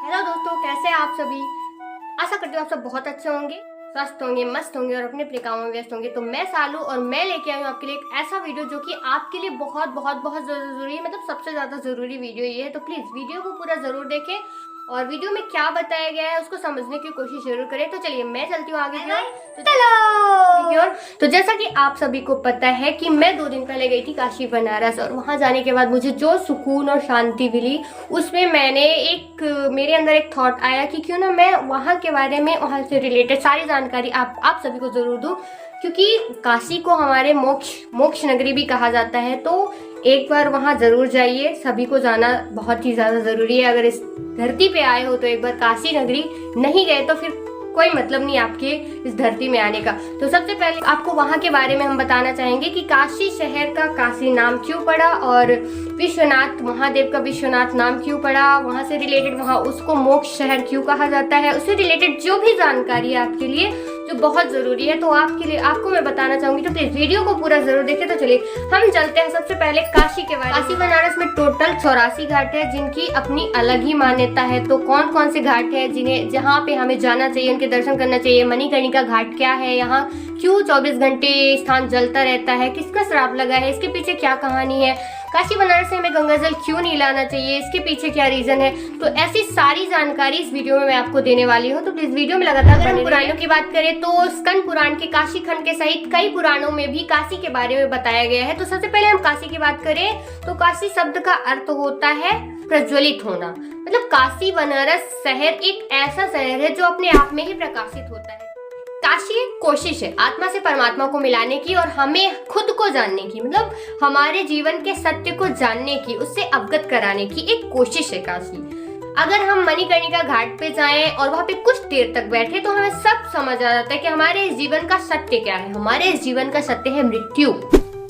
Hello दोस्तों, कैसे हैं आप सभी। आशा करती हूँ आप सब बहुत अच्छे होंगे, स्वस्थ होंगे, मस्त होंगे और अपने अपने कामों में व्यस्त होंगे। तो मैं सालू और मैं लेके आई हूँ आपके लिए एक ऐसा वीडियो जो कि आपके लिए बहुत बहुत बहुत जरूरी है, मतलब सबसे ज्यादा जरूरी वीडियो ये है। तो प्लीज वीडियो को पूरा जरूर देखें और वीडियो में क्या बताया गया है उसको समझने की कोशिश जरूर करें। तो चलिए मैं चलती हूँ आगे की ओर। तो जैसा कि आप सभी को पता है कि मैं 2 दिन पहले गई थी काशी बनारस, और वहां जाने के बाद मुझे जो सुकून और शांति मिली उसमें मेरे अंदर एक थॉट आया कि क्यों ना मैं वहां के बारे में, वहां से रिलेटेड सारी जानकारी आप सभी को जरूर दूं, क्योंकि काशी को हमारे मोक्ष नगरी भी कहा जाता है। तो एक बार वहां जरूर जाइए, सभी को जाना बहुत ही ज्यादा जरूरी है। अगर इस धरती पे आए हो तो एक बार काशी नगरी, नहीं गए तो फिर कोई मतलब नहीं आपके इस धरती में आने का। तो सबसे पहले आपको वहां के बारे में हम बताना चाहेंगे कि काशी शहर का काशी नाम क्यों पड़ा, और विश्वनाथ महादेव का विश्वनाथ नाम क्यों पड़ा, वहां से रिलेटेड वहां उसको मोक्ष शहर क्यों कहा जाता है, उससे रिलेटेड जो भी जानकारी है आपके लिए जो बहुत जरूरी है, तो आपको मैं बताना चाहूंगी। तो प्लीज वीडियो को पूरा जरूर देखें। तो चलिए हम चलते हैं सबसे पहले काशी के बारे में। काशी बनारस में टोटल 84 घाट है जिनकी अपनी अलग ही मान्यता है। तो कौन कौन से घाट है जहाँ पे हमें जाना चाहिए, उनके दर्शन करना चाहिए। मणिकर्णिका घाट क्या है, यहाँ क्यों 24 घंटे स्थान जलता रहता है, किसका श्राप लगा है, इसके पीछे क्या कहानी है, काशी बनारस से हमें गंगा जल क्यों नहीं लाना चाहिए, इसके पीछे क्या रीजन है। तो ऐसी सारी जानकारी इस वीडियो में मैं आपको देने वाली हूँ। तो प्लीज वीडियो में लगातार बने रहिए। पुराणों की बात करें तो स्कंद पुराण के काशी खंड के सहित कई पुराणों में भी काशी के बारे में बताया गया है। तो सबसे पहले हम काशी की बात करें तो काशी शब्द का अर्थ होता है प्रज्वलित होना। मतलब काशी बनारस शहर एक ऐसा शहर है जो अपने आप में ही प्रकाशित होता है। काशी एक कोशिश है आत्मा से परमात्मा को मिलाने की और हमें खुद को जानने की, मतलब हमारे जीवन के सत्य को जानने की, उससे अवगत कराने की एक कोशिश है काशी। अगर हम मणिकर्णिका घाट पे जाएं और वहां पे कुछ देर तक बैठे तो हमें सब समझ आ जाता है कि हमारे इस जीवन का सत्य क्या है। हमारे इस जीवन का सत्य है मृत्यु,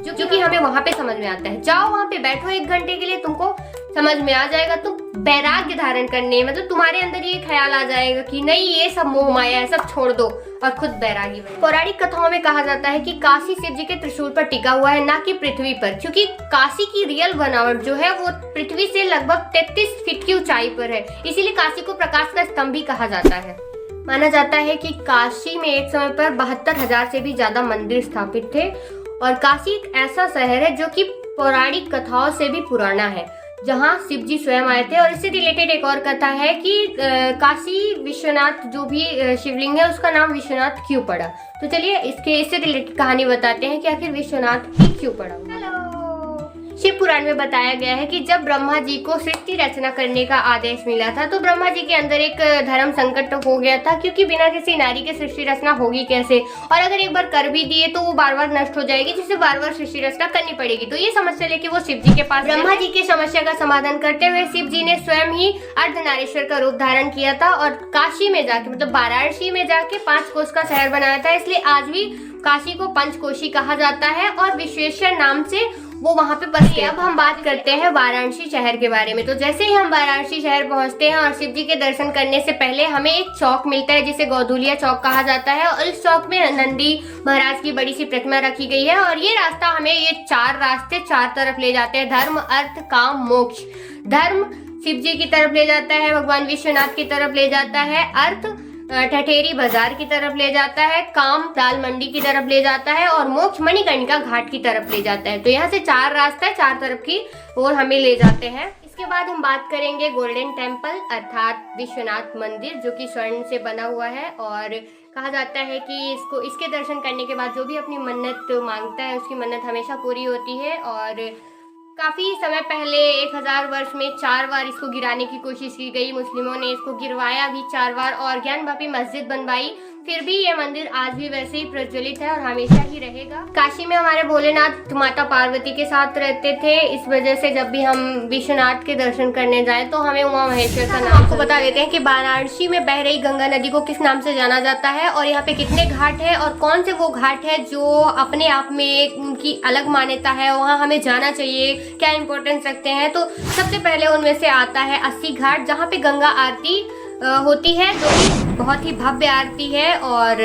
जो कि हमें वहां पे समझ में आता है। जाओ वहां पे बैठो 1 घंटे के लिए, तुमको समझ में आ जाएगा। तुम वैराग्य धारण करने, मतलब तुम्हारे अंदर ये ख्याल आ जाएगा कि नहीं ये सब मोह माया है, सब छोड़ दो और खुद बैरागी बनो। पौराणिक कथाओं में कहा जाता है कि काशी शिव जी के त्रिशूल पर टिका हुआ है, ना कि पृथ्वी पर, क्योंकि काशी की रियल बनावट जो है वो पृथ्वी से लगभग 33 फीट की ऊंचाई पर है। इसीलिए काशी को प्रकाश का स्तंभ भी कहा जाता है। माना जाता है कि काशी में एक समय पर 72,000 से भी ज्यादा मंदिर स्थापित थे, और काशी एक ऐसा शहर है जो कि पौराणिक कथाओं से भी पुराना है, जहाँ शिव जी स्वयं आए थे। और इससे रिलेटेड एक और कथा है कि काशी विश्वनाथ जो भी शिवलिंग है उसका नाम विश्वनाथ क्यों पड़ा। तो चलिए इससे रिलेटेड कहानी बताते हैं कि आखिर विश्वनाथ ही क्यों पड़ा। शिव पुराण में बताया गया है कि जब ब्रह्मा जी को सृष्टि रचना करने का आदेश मिला था तो ब्रह्मा जी के अंदर एक धर्म संकट हो गया था, क्योंकि बिना किसी नारी के सृष्टि रचना होगी कैसे, और अगर एक बार कर भी दिए तो वो बार बार नष्ट हो जाएगी, जिससे बार बार सृष्टि रचना करनी पड़ेगी। तो ये समस्या लेके वो शिव जी के पास, ब्रह्मा जी की समस्या का समाधान करते हुए शिव जी ने स्वयं ही अर्धनारीश्वर का रूप धारण किया था और काशी में जाके, मतलब वाराणसी में जाके 5 कोस का शहर बनाया था। इसलिए आज भी काशी को पंचकोशी कहा जाता है और विश्वेश्वर नाम से वो वहां पे बस गए। अब हम बात करते हैं वाराणसी शहर के बारे में। तो जैसे ही हम वाराणसी शहर पहुंचते हैं और शिव जी के दर्शन करने से पहले हमें एक चौक मिलता है जिसे गौधुलिया चौक कहा जाता है, और इस चौक में नंदी महाराज की बड़ी सी प्रतिमा रखी गई है। और ये रास्ता हमें, ये 4 रास्ते 4 तरफ ले जाते हैं, धर्म अर्थ काम मोक्ष। धर्म शिव जी की तरफ ले जाता है, भगवान विश्वनाथ की तरफ ले जाता है, अर्थ ठठेरी बाजार की तरफ ले जाता है, काम दाल मंडी की तरफ ले जाता है, और मोक्ष मणिकर्णिका घाट की तरफ ले जाता है। तो यहाँ से 4 रास्ता है, 4 तरफ की ओर हमें ले जाते हैं। इसके बाद हम बात करेंगे गोल्डन टेम्पल अर्थात विश्वनाथ मंदिर, जो कि स्वर्ण से बना हुआ है, और कहा जाता है कि इसके दर्शन करने के बाद जो भी अपनी मन्नत मांगता है उसकी मन्नत हमेशा पूरी होती है। और काफी समय पहले 1000 वर्ष में 4 बार इसको गिराने की कोशिश की गई, मुस्लिमों ने इसको गिरवाया भी 4 बार और ज्ञानवापी मस्जिद बनवाई, फिर भी ये मंदिर आज भी वैसे ही प्रज्वलित है और हमेशा ही रहेगा। काशी में हमारे भोलेनाथ माता पार्वती के साथ रहते थे, इस वजह से जब भी हम विश्वनाथ के दर्शन करने जाएं तो हमें उमा महेश्वर का नाम आपको बता देते हैं कि वाराणसी में बह रही गंगा नदी को किस नाम से जाना जाता है, और यहाँ पे कितने घाट है और कौन से वो घाट है जो अपने आप में उनकी अलग मान्यता है, वहाँ हमें जाना चाहिए, क्या इंपॉर्टेंस रखते हैं। तो सबसे पहले उनमें से आता है 80 घाट, जहाँ पे गंगा आरती होती है, जो बहुत ही भव्य आरती है, और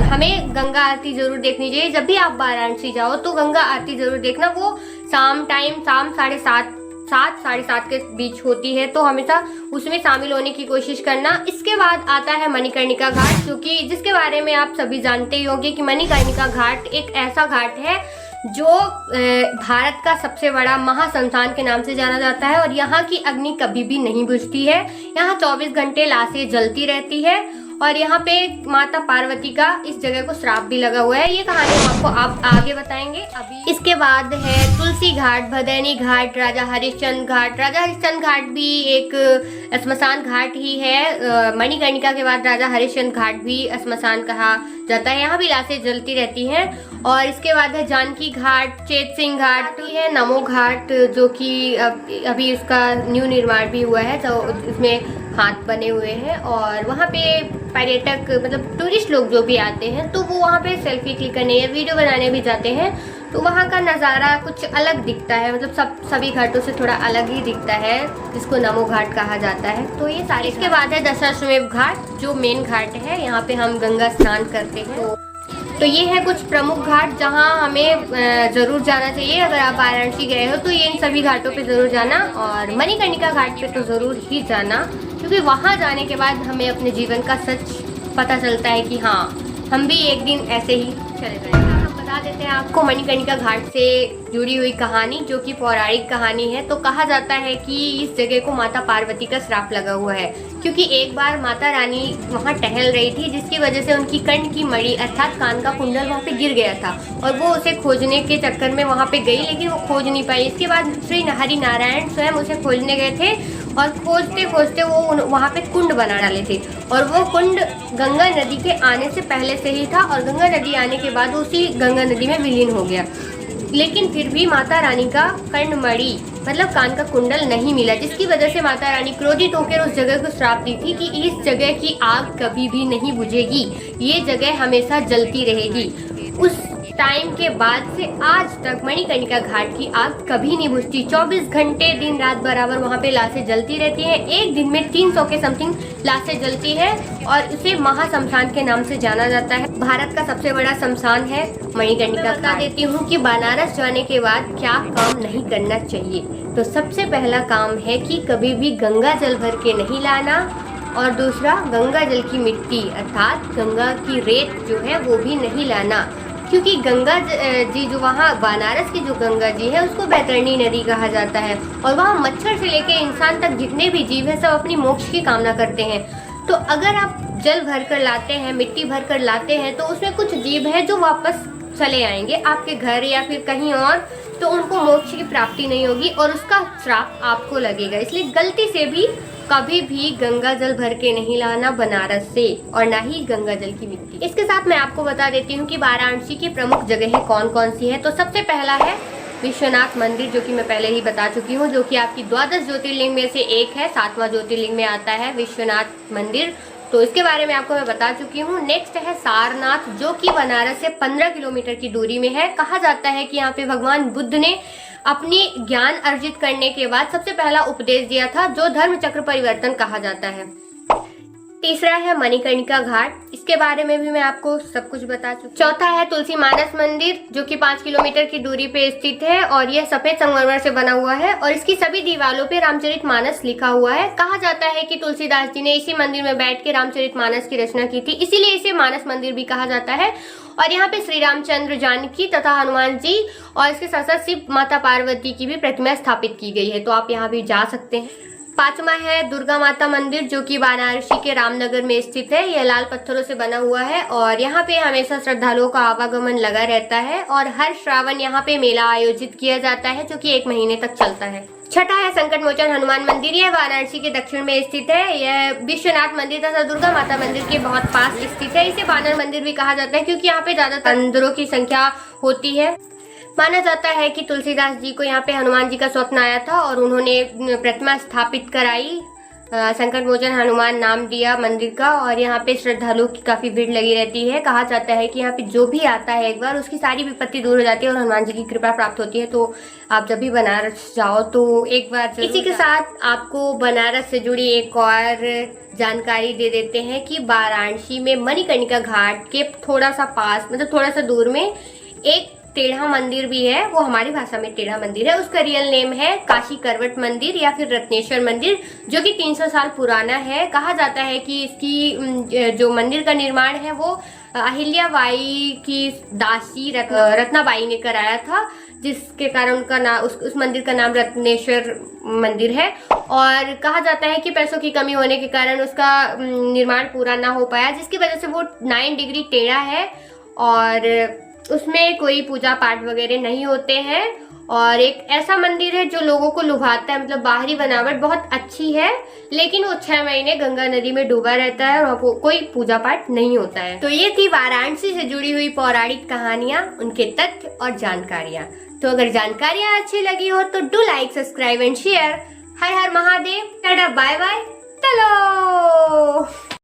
हमें गंगा आरती जरूर देखनी चाहिए। जब भी आप वाराणसी जाओ तो गंगा आरती जरूर देखना। वो शाम 7:30 7 साढ़े 7 के बीच होती है, तो हमेशा उसमें शामिल होने की कोशिश करना। इसके बाद आता है मणिकर्णिका घाट, जो कि जिसके बारे में आप सभी जानते ही होंगे कि मणिकर्णिका घाट एक ऐसा घाट है जो भारत का सबसे बड़ा महाश्मशान के नाम से जाना जाता है और यहाँ की अग्नि कभी भी नहीं बुझती है। यहाँ 24 घंटे लाशें जलती रहती है और यहाँ पे माता पार्वती का इस जगह को श्राप भी लगा हुआ है। ये कहानी हम आपको आप आगे बताएंगे। अभी इसके बाद है तुलसी घाट, भदैनी घाट, राजा हरिश्चंद्र घाट। राजा हरिश्चंद्र घाट भी एक श्मशान घाट ही है। मणिकर्णिका के बाद राजा हरिश्चंद्र घाट भी श्मशान कहा जाता है। यहाँ भी लाशें जलती रहती हैं। और इसके बाद है जानकी घाट, चेत सिंह घाट भी है, नमो घाट जो कि अभी उसका न्यू निर्माण भी हुआ है, तो उसमें हाथ बने हुए हैं और वहाँ पे पर्यटक मतलब टूरिस्ट लोग जो भी आते हैं तो वो वहाँ पे सेल्फी क्लिक करने या वीडियो बनाने भी जाते हैं। तो वहाँ का नज़ारा कुछ अलग दिखता है, मतलब सभी घाटों से थोड़ा अलग ही दिखता है, जिसको नमो घाट कहा जाता है। तो ये सारे। इसके बाद है दशाश्वमेध घाट जो मेन घाट है, यहाँ पे हम गंगा स्नान करते हैं। तो ये है कुछ प्रमुख घाट जहाँ हमें ज़रूर जाना चाहिए। अगर आप वाराणसी गए हो तो ये इन सभी घाटों पे ज़रूर जाना और मणिकर्णिका घाट पे तो ज़रूर ही जाना, क्योंकि वहाँ जाने के बाद हमें अपने जीवन का सच पता चलता है कि हाँ, हम भी एक दिन ऐसे ही चले जाएंगे। हम बता देते हैं आपको मणिकर्णिका घाट से जुड़ी हुई कहानी, जो कि पौराणिक कहानी है। तो कहा जाता है कि इस जगह को माता पार्वती का श्राप लगा हुआ है, क्योंकि एक बार माता रानी वहाँ टहल रही थी, जिसकी वजह से उनकी कर्ण की मणि अर्थात कान का कुंडल वहाँ पे गिर गया था और वो उसे खोजने के चक्कर में वहाँ पे गई, लेकिन वो खोज नहीं पाई। इसके बाद श्री हरि नारायण स्वयं उसे खोजने गए थे और खोजते खोजते वो वहाँ पे कुंड बना डाले थे और वो कुंड गंगा नदी के आने से पहले से ही था और गंगा नदी आने के बाद उसी गंगा नदी में विलीन हो गया। लेकिन फिर भी माता रानी का कर्णमणि मतलब कान का कुंडल नहीं मिला, जिसकी वजह से माता रानी क्रोधित होकर उस जगह को श्राप दी थी कि इस जगह की आग कभी भी नहीं बुझेगी, ये जगह हमेशा जलती रहेगी। उस टाइम के बाद से आज तक मणिकर्णिका घाट की आग कभी नहीं बुझती। 24 घंटे दिन रात बराबर वहाँ पे लाशें जलती रहती हैं। एक दिन में 300 के समथिंग लाशें जलती है और उसे महाश्मशान के नाम से जाना जाता है। भारत का सबसे बड़ा श्मशान है मणिकर्णिका घाट। बता देती हूँ कि बनारस जाने के बाद क्या काम नहीं करना चाहिए। तो सबसे पहला काम है कि कभी भी गंगा जल भर के नहीं लाना और दूसरा गंगा जल की मिट्टी अर्थात गंगा की रेत जो है वो भी नहीं लाना, क्योंकि गंगा जी जो वहाँ बनारस की जो गंगा जी है उसको बैतरणी नदी कहा जाता है और वहाँ मच्छर से लेकर इंसान तक जितने भी जीव हैं सब अपनी मोक्ष की कामना करते हैं। तो अगर आप जल भर कर लाते हैं, मिट्टी भर कर लाते हैं, तो उसमें कुछ जीव है जो वापस चले आएंगे आपके घर या फिर कहीं और, तो उनको मोक्ष की प्राप्ति नहीं होगी और उसका श्राप आपको लगेगा। इसलिए गलती से भी कभी भी गंगा जल भर के नहीं लाना बनारस से और ना ही गंगा जल की मिट्टी। इसके साथ मैं आपको बता देती हूँ कि वाराणसी की प्रमुख जगहें कौन कौन सी है। तो सबसे पहला है विश्वनाथ मंदिर, जो कि मैं पहले ही बता चुकी हूँ, जो कि आपकी 12 ज्योतिर्लिंग में से एक है। 7वां ज्योतिर्लिंग में आता है विश्वनाथ मंदिर, तो इसके बारे में आपको मैं बता चुकी हूँ। नेक्स्ट है सारनाथ, जो कि बनारस से 15 किलोमीटर की दूरी में है। कहा जाता है कि यहाँ पे भगवान बुद्ध ने अपनी ज्ञान अर्जित करने के बाद सबसे पहला उपदेश दिया था, जो धर्म चक्र परिवर्तन कहा जाता है। तीसरा है मणिकर्णिका घाट, इसके बारे में भी मैं आपको सब कुछ बता चुकी। चौथा है तुलसी मानस मंदिर, जो कि 5 किलोमीटर की दूरी पे स्थित है और यह सफेद संगमरमर से बना हुआ है और इसकी सभी दीवारों पे रामचरितमानस लिखा हुआ है। कहा जाता है कि तुलसीदास जी ने इसी मंदिर में बैठ के रामचरितमानस की रचना की थी, इसीलिए इसे मानस मंदिर भी कहा जाता है। और यहाँ पे श्री रामचंद्र, जानकी तथा हनुमान जी और इसके साथ साथ शिव माता पार्वती की भी प्रतिमा स्थापित की गई है, तो आप यहाँ भी जा सकते हैं। 5वां है दुर्गा माता मंदिर, जो कि वाराणसी के रामनगर में स्थित है। यह लाल पत्थरों से बना हुआ है और यहाँ पे हमेशा श्रद्धालुओं का आवागमन लगा रहता है और हर श्रावण यहाँ पे मेला आयोजित किया जाता है, जो कि 1 महीने तक चलता है। छठा है संकट मोचन हनुमान मंदिर, यह वाराणसी के दक्षिण में स्थित है। यह विश्वनाथ मंदिर तथा दुर्गा माता मंदिर के बहुत पास स्थित है। इसे बानर मंदिर भी कहा जाता है, क्योंकि यहाँ पे ज्यादातर बंदरों की संख्या होती है। माना जाता है कि तुलसीदास जी को यहाँ पे हनुमान जी का स्वप्न आया था और उन्होंने प्रतिमा स्थापित कराई, संकट मोचन हनुमान नाम दिया मंदिर का और यहाँ पे श्रद्धालुओं की काफी भीड़ लगी रहती है। कहा जाता है कि यहाँ पे जो भी आता है एक बार उसकी सारी विपत्ति दूर हो जाती है और हनुमान जी की कृपा प्राप्त होती है। तो आप जब भी बनारस जाओ तो एक बार इसी के साथ आपको बनारस से जुड़ी एक और जानकारी दे देते हैं कि वाराणसी में मणिकर्णिका घाट के थोड़ा सा पास मतलब थोड़ा सा दूर में एक टेढ़ा मंदिर भी है, वो हमारी भाषा में टेढ़ा मंदिर है। उसका रियल नेम है काशी करवट मंदिर या फिर रत्नेश्वर मंदिर, जो कि 300 साल पुराना है। कहा जाता है कि इसकी जो मंदिर का निर्माण है वो अहिल्या बाई की दासी रत्नाबाई ने कराया था, जिसके कारण उनका नाम उस मंदिर का नाम रत्नेश्वर मंदिर है। और कहा जाता है कि पैसों की कमी होने के कारण उसका निर्माण पूरा ना हो पाया, जिसकी वजह से वो 9 डिग्री टेढ़ा है और उसमें कोई पूजा पाठ वगैरह नहीं होते हैं। और एक ऐसा मंदिर है जो लोगों को लुभाता है, मतलब बाहरी बनावट बहुत अच्छी है, लेकिन वो 6 महीने गंगा नदी में डूबा रहता है और वहाँ कोई पूजा पाठ नहीं होता है। तो ये थी वाराणसी से जुड़ी हुई पौराणिक कहानियां, उनके तथ्य और जानकारियां। तो अगर जानकारियां अच्छी लगी हो तो do like, subscribe and share. हर हर महादेव, टाटा, बाय बाय, चलो।